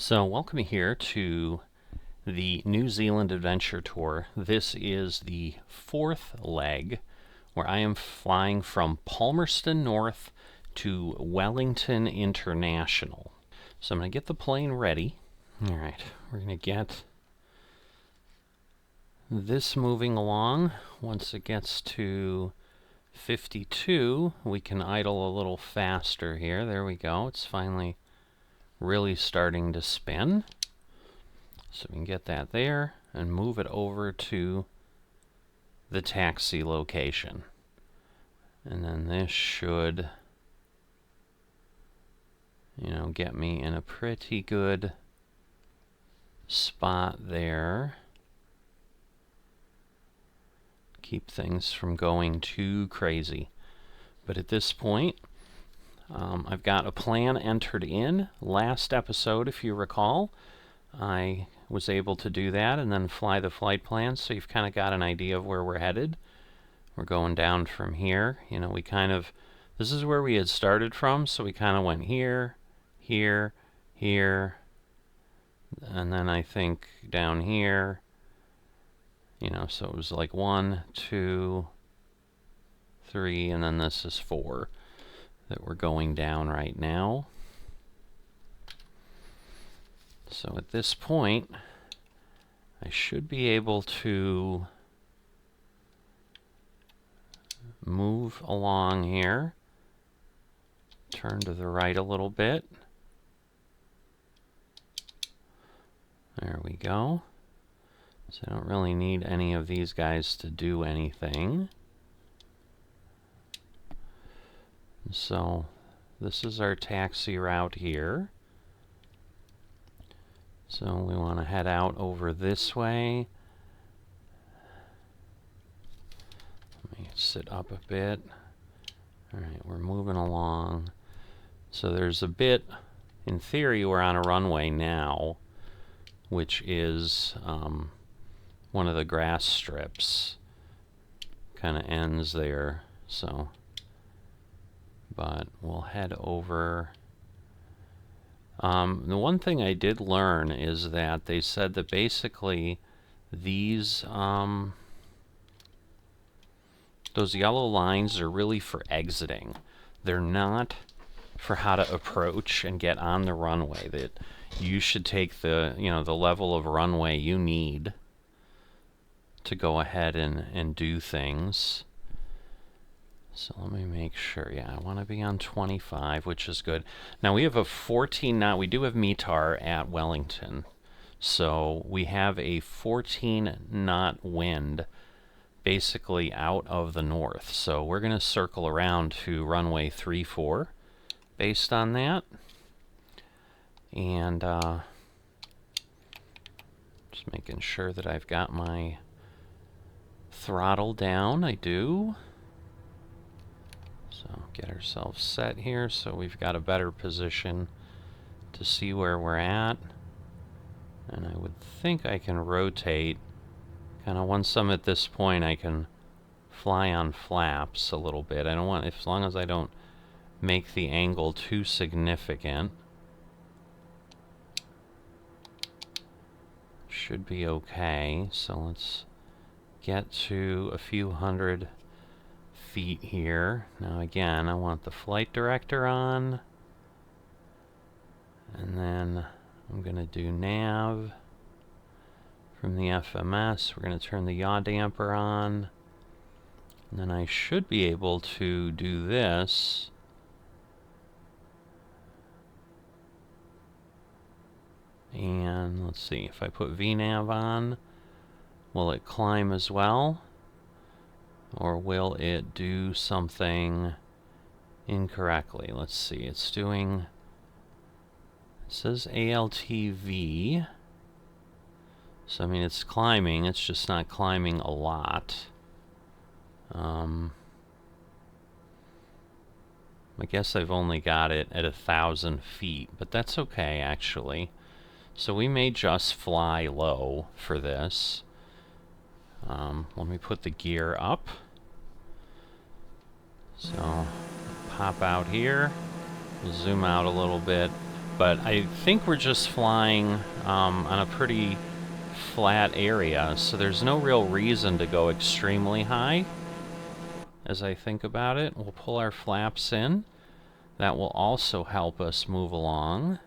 So welcome here to the New Zealand Adventure Tour. This is the fourth leg where I am flying from Palmerston North to Wellington International. So I'm going to get the plane ready. Alright, we're going to get this moving along. Once it gets to 52, we can idle a little faster here. There we go. It's finally really starting to spin. So we can get that there and move it over to the taxi location. And then this should, get me in a pretty good spot there. Keep things from going too crazy. But at this point, I've got a plan entered in. Last episode, if you recall, I was able to do that and then fly the flight plan, so you've kind of got an idea of where we're headed. We're going down from here. This is where we had started from, so we kind of went here, here, here, and then I think down here, so it was like 1, 2, 3, and then this is 4 that we're going down right now. So at this point, I should be able to move along here, turn to the right a little bit. There we go. So I don't really need any of these guys to do anything. So this is our taxi route here. So we want to head out over this way. Let me sit up a bit. Alright, we're moving along. So there's a bit, in theory, we're on a runway now, which is one of the grass strips. Kind of ends there, so. But we'll head over. The one thing I did learn is that they said that basically these, those yellow lines are really for exiting. They're not for how to approach and get on the runway. That you should take the, the level of runway you need to go ahead and do things. So let me make sure. Yeah, I want to be on 25, which is good. Now we have a 14 knot. We do have METAR at Wellington. So we have a 14 knot wind basically out of the north. So we're going to circle around to runway 34 based on that. And just making sure that I've got my throttle down. I do. So get ourselves set here so we've got a better position to see where we're at. And I would think I can rotate. Kind of once I'm at this point, I can fly on flaps a little bit. I don't want, as long as I don't make the angle too significant. Should be okay. So let's get to a few hundred feet here. Now again, I want the flight director on, and then I'm going to do nav from the FMS. We're going to turn the yaw damper on, and then I should be able to do this. And let's see, if I put VNav on, will it climb as well? Or will it do something incorrectly? Let's see. It's doing, it says ALTV. So, I mean, it's climbing. It's just not climbing a lot. I guess I've only got it at 1,000 feet, but that's okay, actually. So we may just fly low for this. Let me put the gear up. So, pop out here, zoom out a little bit. But I think we're just flying on a pretty flat area, so there's no real reason to go extremely high. As I think about it, we'll pull our flaps in. That will also help us move along.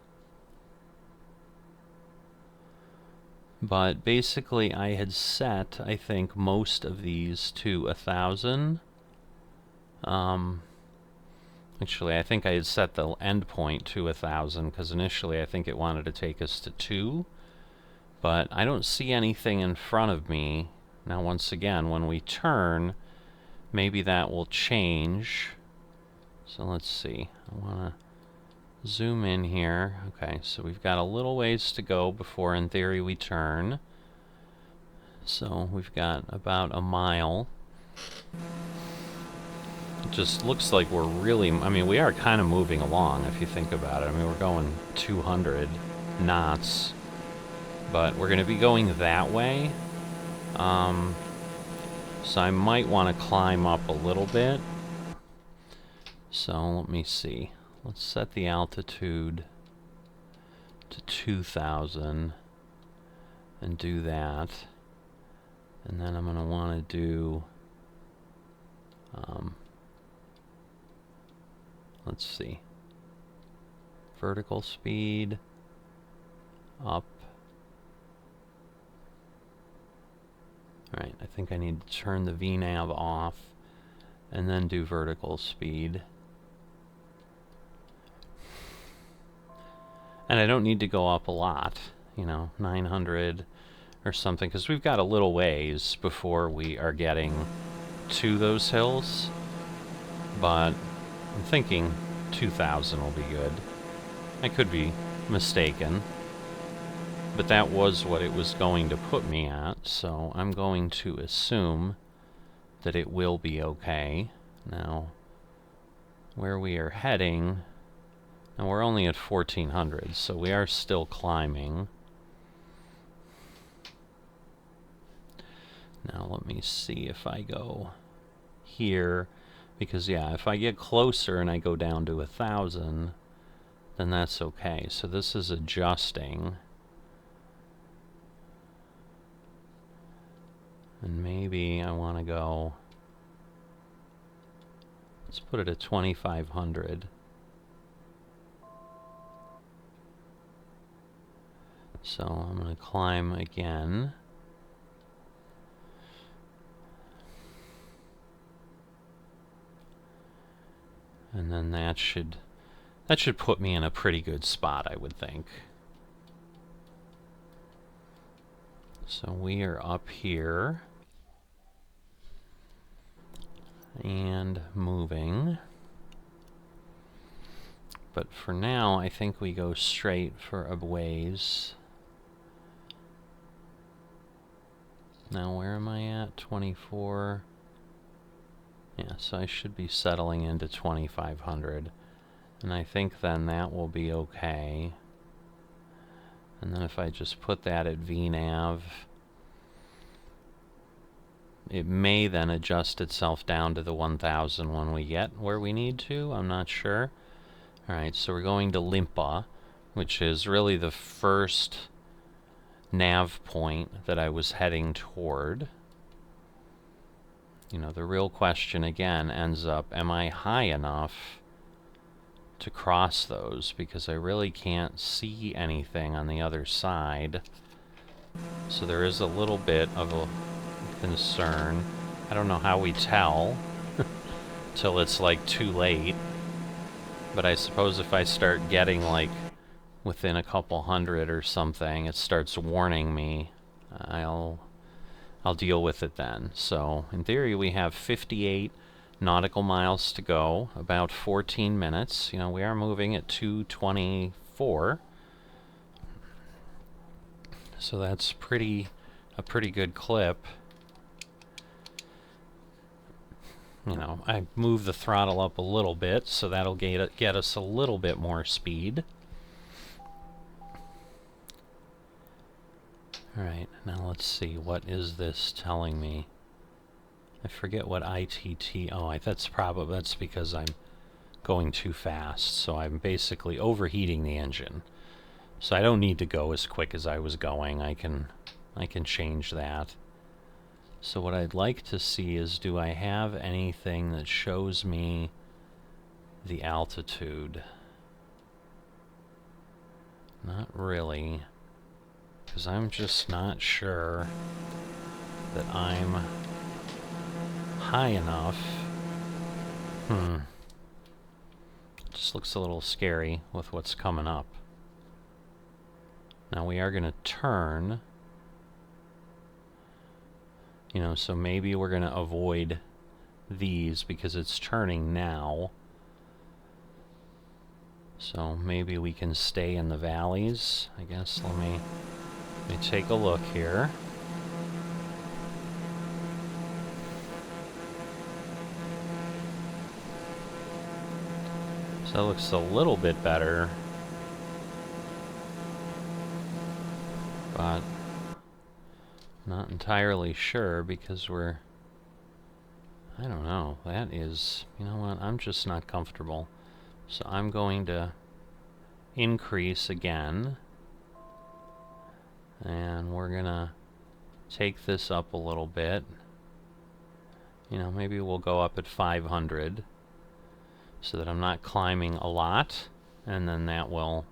But basically I had set, I think, most of these to 1,000. Actually, I think I had set the end point to 1,000, because initially I think it wanted to take us to 2. But I don't see anything in front of me. Now, once again, when we turn, maybe that will change. So let's see. I want to zoom in here. Okay, so we've got a little ways to go before, in theory, we turn. So we've got about a mile. It just looks like we're really, I mean, we are kind of moving along if you think about it. I mean, we're going 200 knots, but we're going to be going that way. So I might want to climb up a little bit. So let me see. Let's set the altitude to 2,000 and do that. And then I'm going to want to do, let's see, vertical speed, up. Alright, I think I need to turn the VNav off and then do vertical speed. And I don't need to go up a lot, you know, 900 or something, because we've got a little ways before we are getting to those hills. But I'm thinking 2,000 will be good. I could be mistaken, but that was what it was going to put me at, so I'm going to assume that it will be okay. Now, where we are heading, and we're only at 1,400, so we are still climbing. Now let me see if I go here, because yeah, if I get closer and I go down to 1,000, then that's okay. So this is adjusting. And maybe I want to go, let's put it at 2,500. So I'm going to climb again. And then that should put me in a pretty good spot, I would think. So we are up here and moving. But for now, I think we go straight for a ways. Now where am I at? 24. Yeah, so I should be settling into 2,500. And I think then that will be okay. And then if I just put that at VNav, it may then adjust itself down to the 1,000 when we get where we need to. I'm not sure. Alright, so we're going to Limpa, which is really the first nav point that I was heading toward. You know, the real question again ends up, am I high enough to cross those? Because I really can't see anything on the other side. So there is a little bit of a concern. I don't know how we tell till it's like too late. But I suppose if I start getting like within a couple hundred or something, it starts warning me. I'll deal with it then. So in theory we have 58 nautical miles to go, about 14 minutes. You know, we are moving at 224. So that's a pretty good clip. You know, I move the throttle up a little bit, so that'll get us a little bit more speed. Alright, now let's see, what is this telling me? I forget what ITT, oh, that's because I'm going too fast, so I'm basically overheating the engine. So I don't need to go as quick as I was going. I can change that. So what I'd like to see is, do I have anything that shows me the altitude? Not really, because I'm just not sure that I'm high enough. Just looks a little scary with what's coming up. Now we are going to turn, you know, so maybe we're going to avoid these because it's turning now. So maybe we can stay in the valleys. I guess let me take a look here. So that looks a little bit better, but not entirely sure because we're, I don't know, that is, you know what, I'm just not comfortable. So I'm going to increase again, and we're gonna take this up a little bit. You know, maybe we'll go up at 500 so that I'm not climbing a lot, and then that will,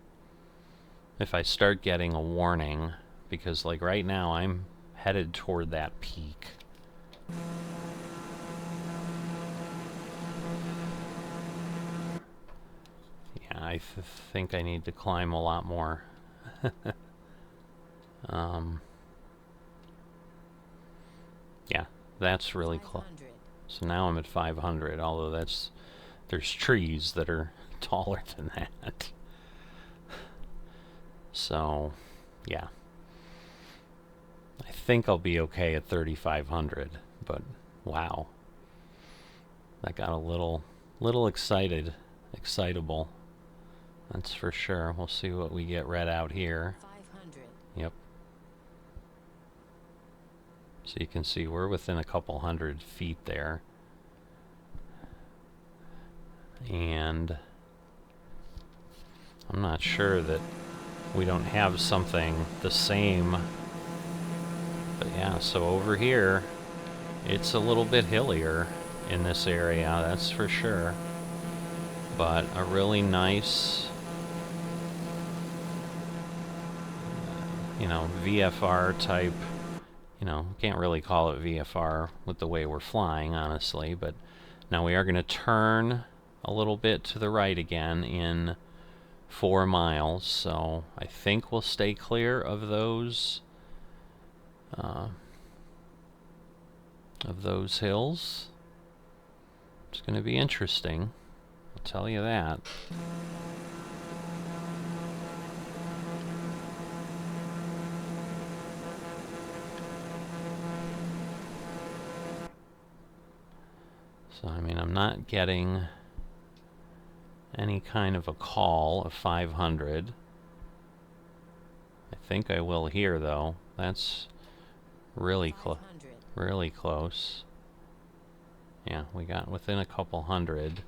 if I start getting a warning, because like right now I'm headed toward that peak. Yeah, I think I need to climb a lot more. Yeah, that's really close. So now I'm at 500, although there's trees that are taller than that. So, yeah. I think I'll be okay at 3,500, but wow. That got a little excitable. That's for sure. We'll see what we get read out here. 500. Yep. So you can see we're within a couple hundred feet there. And I'm not sure that we don't have something the same. But yeah, so over here, it's a little bit hillier in this area, that's for sure. But a really nice, you know, VFR type, you know, can't really call it VFR with the way we're flying, honestly, but now we are going to turn a little bit to the right again in 4 miles, so I think we'll stay clear of those hills. It's going to be interesting, I'll tell you that. So, I mean, I'm not getting any kind of a call of 500. I think I will here, though. That's really close. Really close. Yeah, we got within a couple hundred.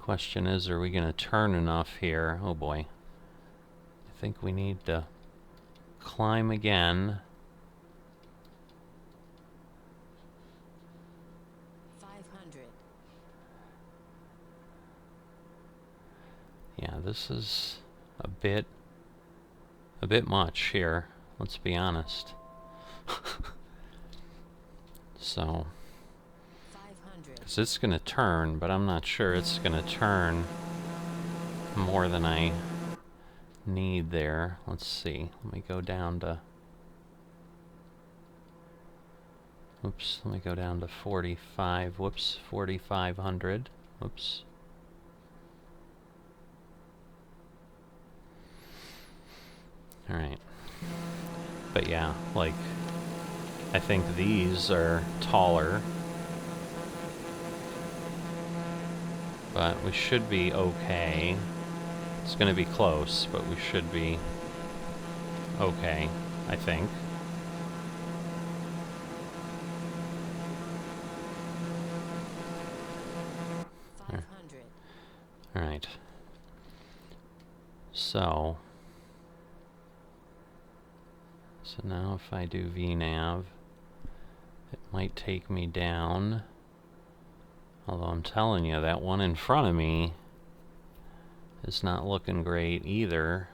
Question is, are we going to turn enough here? Oh boy. I think we need to climb again. 500. Yeah, this is a bit much here, let's be honest. So, because it's going to turn, but I'm not sure it's going to turn more than I need there. Let's see. Let me go down to, oops, let me go down to 45, whoops, 4,500, whoops. Alright. But yeah, like, I think these are taller. But we should be okay. It's going to be close, but we should be okay, I think. So now if I do VNav, it might take me down. Although I'm telling you, that one in front of me is not looking great either.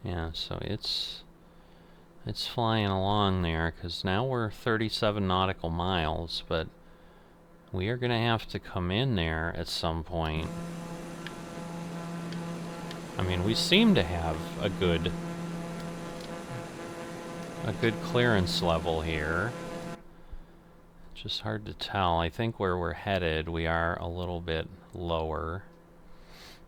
Yeah, so it's flying along there, because now we're 37 nautical miles, but we are going to have to come in there at some point. I mean, we seem to have a good clearance level here. Just hard to tell. I think where we're headed, we are a little bit lower.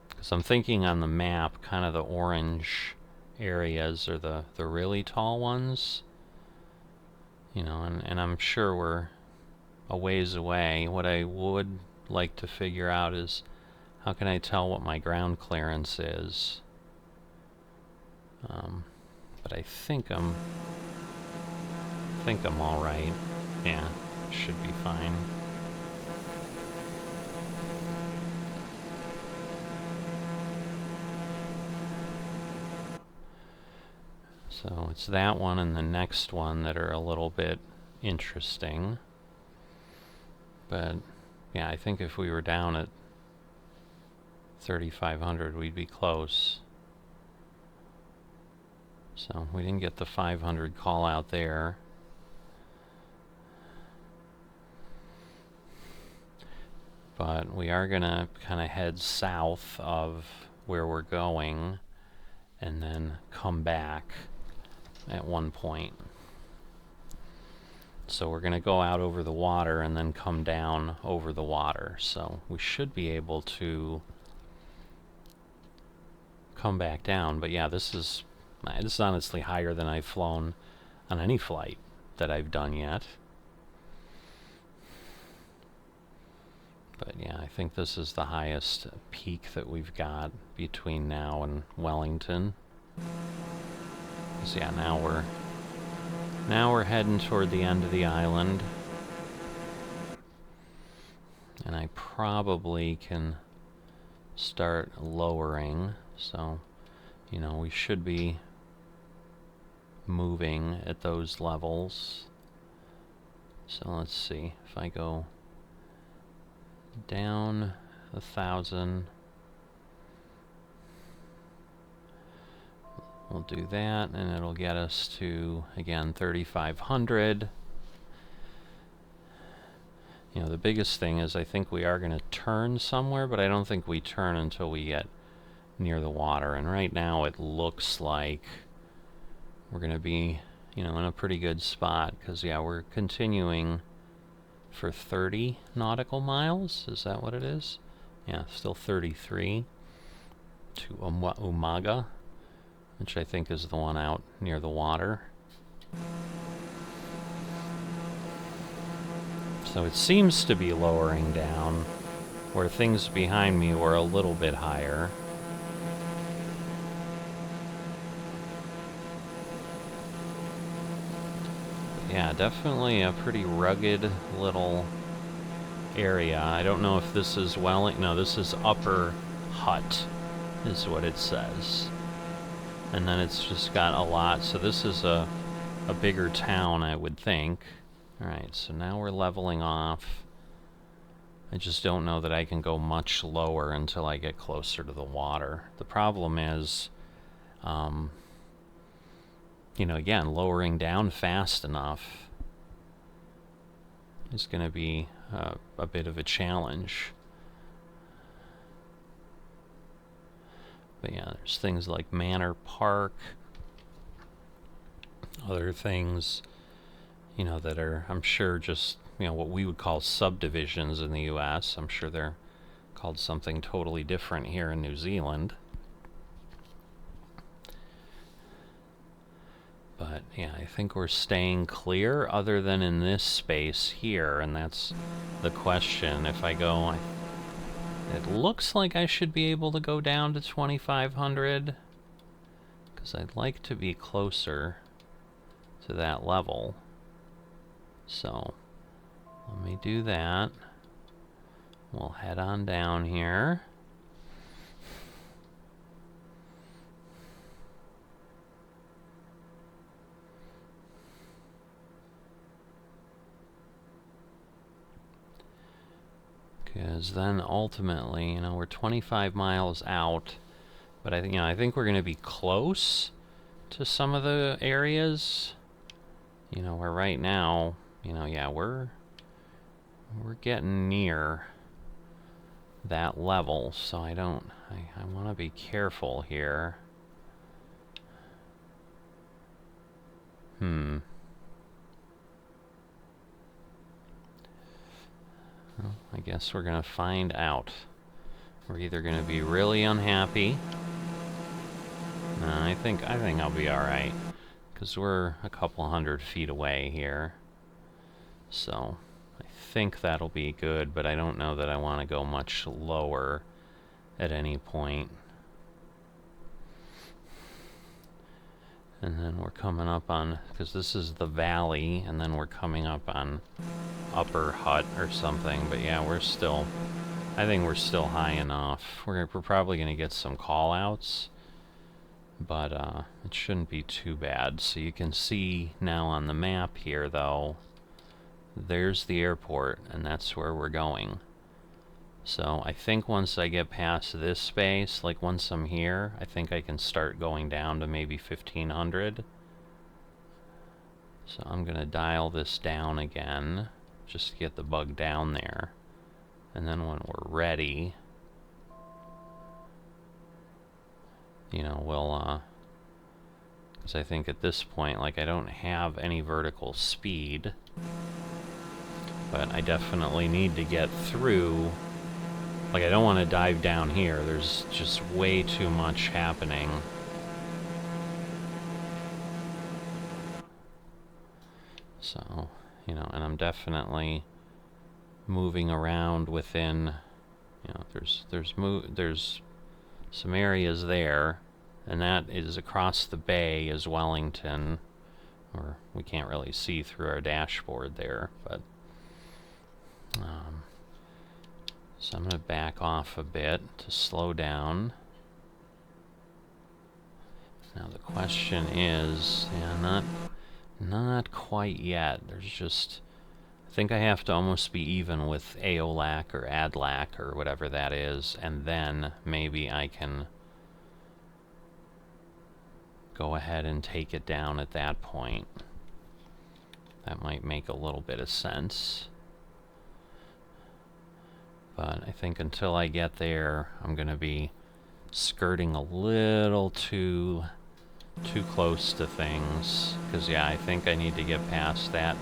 Because I'm thinking on the map, kind of the orange areas are the really tall ones. You know, and I'm sure we're a ways away. What I would like to figure out is, how can I tell what my ground clearance is? But I think I'm all right. Yeah, should be fine. So it's that one and the next one that are a little bit interesting. But yeah, I think if we were down at 3,500, we'd be close. So we didn't get the 500 call out there. But we are going to kind of head south of where we're going and then come back at one point. So we're going to go out over the water and then come down over the water. So we should be able to come back down. But yeah, this is honestly higher than I've flown on any flight that I've done yet. But yeah, I think this is the highest peak that we've got between now and Wellington. So yeah, now we're heading toward the end of the island. And I probably can start lowering. So, you know, we should be moving at those levels. So let's see, if I go down 1,000, we'll do that, and it'll get us to, again, 3,500. You know, the biggest thing is I think we are going to turn somewhere, but I don't think we turn until we get near the water. And right now it looks like we're going to be, you know, in a pretty good spot, because yeah, we're continuing for 30 nautical miles. Is that what it is? Yeah, still 33 to Umaga, which I think is the one out near the water. So it seems to be lowering down, where things behind me were a little bit higher. Yeah, definitely a pretty rugged little area. I don't know if this is Wellington. No, this is Upper Hutt, is what it says. And then it's just got a lot. So this is a bigger town, I would think. Alright, so now we're leveling off. I just don't know that I can go much lower until I get closer to the water. The problem is, you know, again, lowering down fast enough is going to be a bit of a challenge. But yeah, there's things like Manor Park, other things, you know, that are, I'm sure, just, you know, what we would call subdivisions in the US. I'm sure they're called something totally different here in New Zealand. But yeah, I think we're staying clear other than in this space here, and that's the question. If I go, it looks like I should be able to go down to 2,500, because I'd like to be closer to that level. So let me do that. We'll head on down here. Because then ultimately, you know, we're 25 miles out, but I think we're going to be close to some of the areas. You know, where right now, you know, yeah, we're getting near that level, so I want to be careful here. Well, I guess we're gonna find out. We're either gonna be really unhappy. No, I think I'll be alright. Because we're a couple 100 feet away here. So I think that'll be good, but I don't know that I want to go much lower at any point. And then we're coming up on, because this is the valley, and then we're coming up on Upper Hut or something. But yeah, I think we're still high enough. We're probably going to get some call-outs, but it shouldn't be too bad. So you can see now on the map here, though, there's the airport, and that's where we're going. So I think once I get past this space, like once I'm here, I think I can start going down to maybe 1500. So I'm gonna dial this down again, just to get the bug down there. And then when we're ready, you know, we'll, because I think at this point, like, I don't have any vertical speed, but I definitely need to get through. Like, I don't want to dive down here. There's just way too much happening. So, you know, and I'm definitely moving around within, you know, there's some areas there, and that is across the bay is Wellington, or we can't really see through our dashboard there, but so I'm going to back off a bit to slow down. Now the question is, yeah, not quite yet. There's just, I think I have to almost be even with AOLAC or ADLAC or whatever that is, and then maybe I can go ahead and take it down at that point. That might make a little bit of sense. But I think until I get there, I'm going to be skirting a little too close to things. Because, yeah, I think I need to get past that.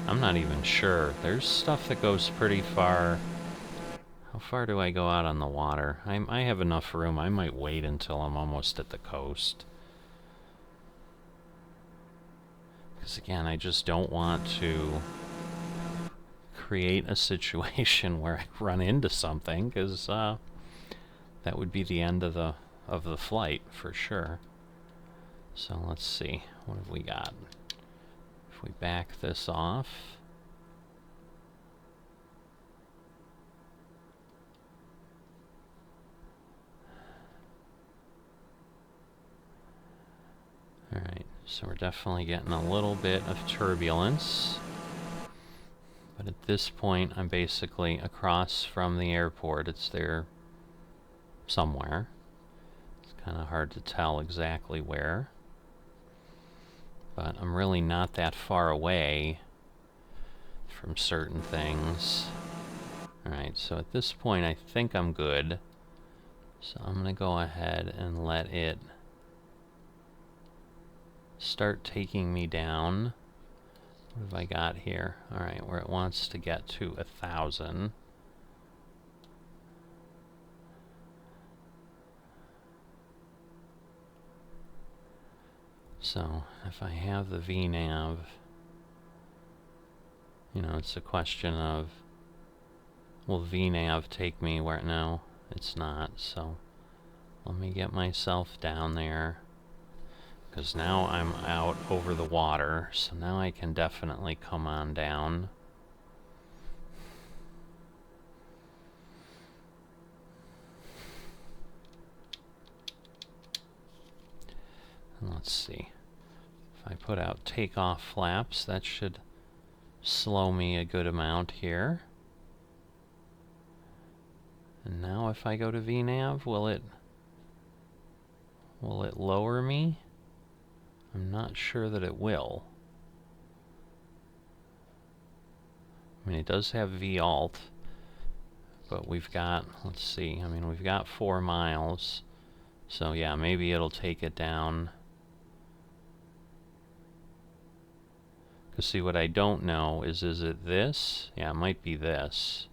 I'm not even sure. There's stuff that goes pretty far. How far do I go out on the water? I have enough room. I might wait until I'm almost at the coast. Because, again, I just don't want to create a situation where I run into something, because that would be the end of the flight for sure. So let's see, what have we got? If we back this off, all right, so we're definitely getting a little bit of turbulence. But at this point, I'm basically across from the airport. It's there somewhere. It's kind of hard to tell exactly where. But I'm really not that far away from certain things. Alright, so at this point, I think I'm good. So I'm going to go ahead and let it start taking me down. What have I got here? Alright, where it wants to get to 1,000. So, if I have the VNav, you know, it's a question of, will VNav take me where? No, it's not. So, let me get myself down there. Because now I'm out over the water, so now I can definitely come on down. And let's see. If I put out takeoff flaps, that should slow me a good amount here. And now if I go to VNav, will it lower me? I'm not sure that it will. I mean, it does have VAlt, but we've got, let's see, I mean, we've got 4 miles. So yeah, maybe it'll take it down. Because see, what I don't know is it this? Yeah, it might be this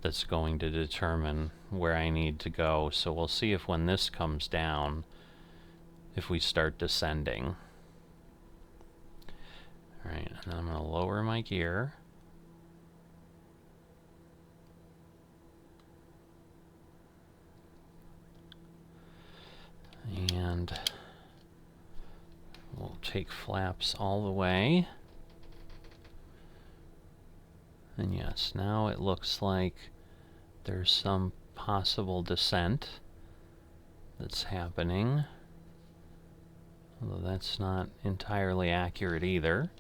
that's going to determine where I need to go. So we'll see if when this comes down, if we start descending. Alright, and then I'm going to lower my gear. And we'll take flaps all the way. And yes, now it looks like there's some possible descent that's happening. Although that's not entirely accurate either.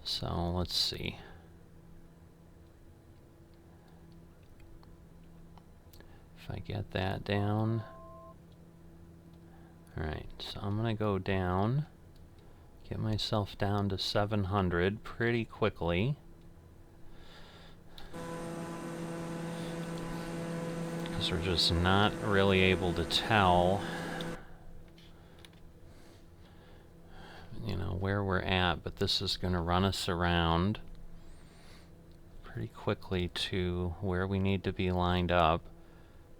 So let's see. If I get that down. Alright, so I'm going to go down, get myself down to 700 pretty quickly. Because we're just not really able to tell, you know, where we're at, but this is going to run us around pretty quickly to where we need to be lined up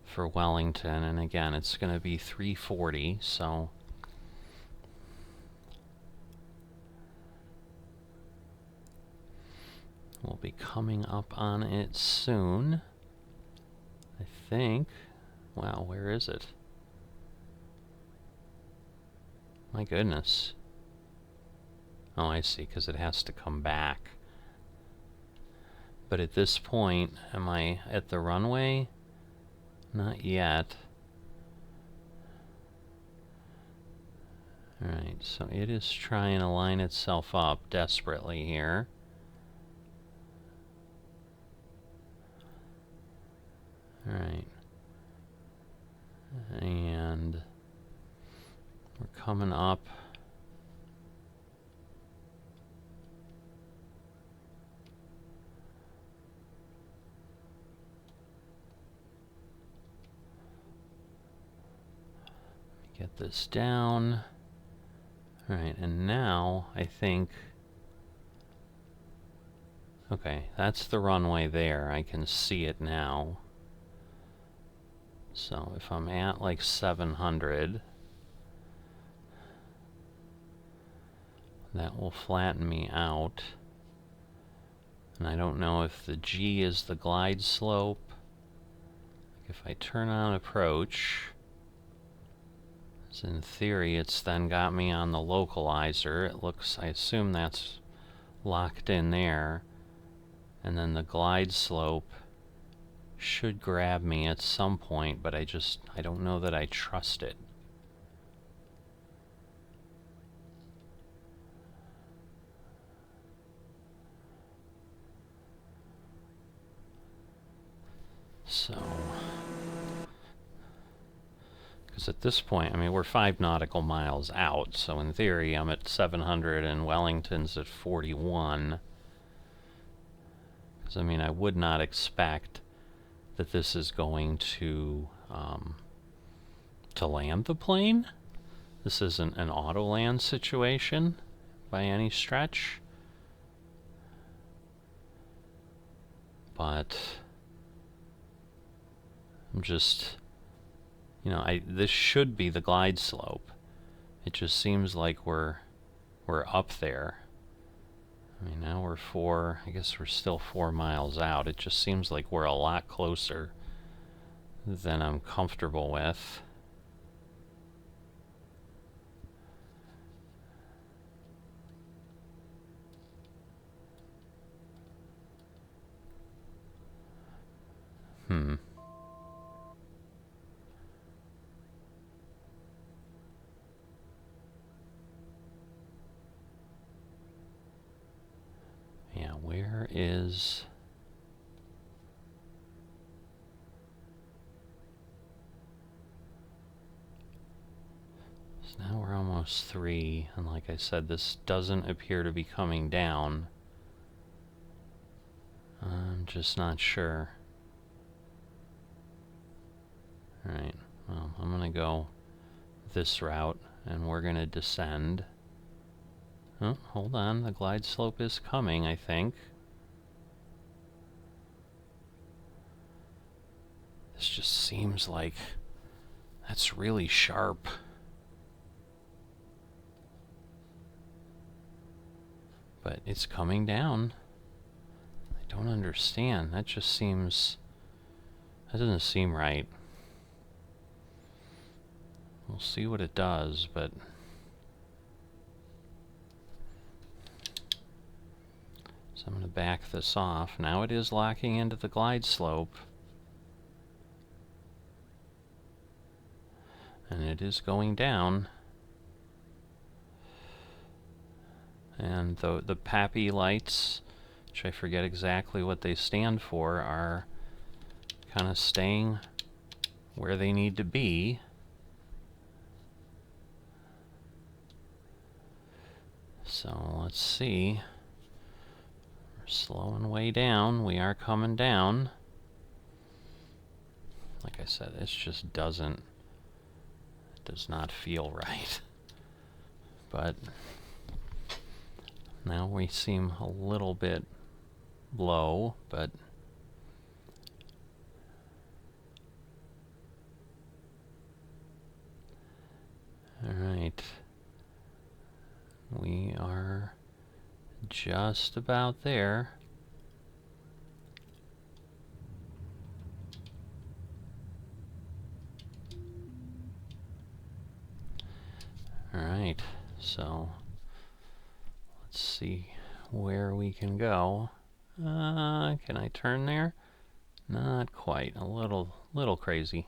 for Wellington. And again, it's going to be 340, so we'll be coming up on it soon, I think. Wow, where is it? My goodness. Oh, I see, because it has to come back. But at this point, am I at the runway? Not yet. Alright, so it is trying to line itself up desperately here. Alright. And we're coming up. Get this down. Alright, and now I think, okay, that's the runway there. I can see it now. So if I'm at like 700, that will flatten me out. And I don't know if the G is the glide slope. If I turn on approach, so in theory, it's then got me on the localizer. It looks, I assume that's locked in there. And then the glide slope should grab me at some point, but I don't know that I trust it. So, because at this point, I mean, we're 5 nautical miles out, so in theory, I'm at 700 and Wellington's at 41. Because, I mean, I would not expect that this is going to land the plane. This isn't an auto land situation by any stretch. But I'm just, you know, this should be the glide slope. It just seems like we're up there. I mean, now I guess we're still 4 miles out. It just seems like we're a lot closer than I'm comfortable with. Yeah, where is... almost 3, and like I said, this doesn't appear to be coming down. I'm just not sure. Alright, well, I'm gonna go this route, and we're gonna descend. Oh, hold on, the glide slope is coming, I think. This just seems like that's really sharp. But it's coming down. I don't understand. That just seems... that doesn't seem right. We'll see what it does, but... so I'm going to back this off. Now it is locking into the glide slope. And it is going down. And the PAPI lights, which I forget exactly what they stand for, are kind of staying where they need to be. So let's see. We're slowing way down. We are coming down. Like I said, it just doesn't... it does not feel right. But now we seem a little bit low, but alright. We are just about there. Alright, so let's see where we can go. Can I turn there? Not quite. A little crazy.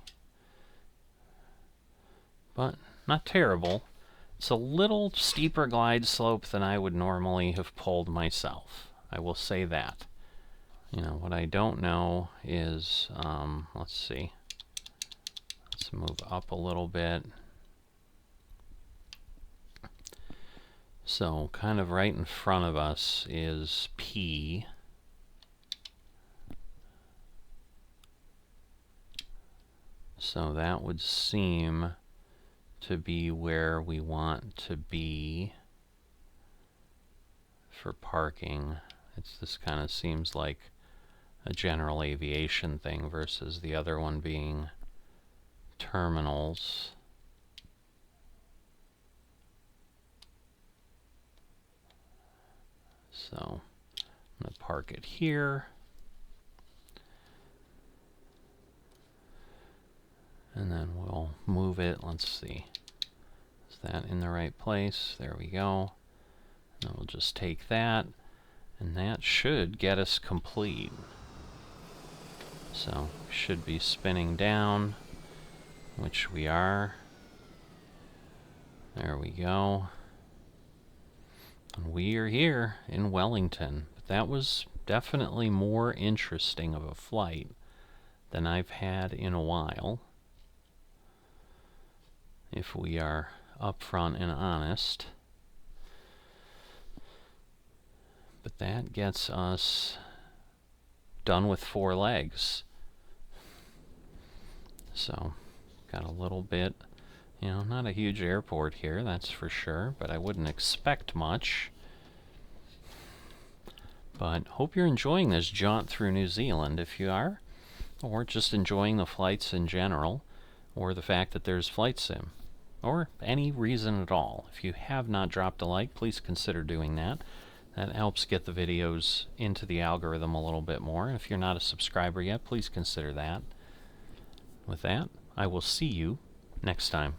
But not terrible. It's a little steeper glide slope than I would normally have pulled myself. I will say that. You know, what I don't know is, let's see. Let's move up a little bit. So, kind of right in front of us is P. So that would seem to be where we want to be for parking. This kind of seems like a general aviation thing versus the other one being terminals. So I'm going to park it here. And then we'll move it. Let's see. Is that in the right place? There we go. And then we'll just take that. And that should get us complete. So we should be spinning down, which we are. There we go. And we are here in Wellington. But that was definitely more interesting of a flight than I've had in a while, if we are upfront and honest. But that gets us done with 4 legs. So, got a little bit, you know, not a huge airport here, that's for sure, but I wouldn't expect much. But hope you're enjoying this jaunt through New Zealand, if you are, or just enjoying the flights in general, or the fact that there's flight sim, or any reason at all. If you have not dropped a like, please consider doing that. That helps get the videos into the algorithm a little bit more. And if you're not a subscriber yet, please consider that. With that, I will see you next time.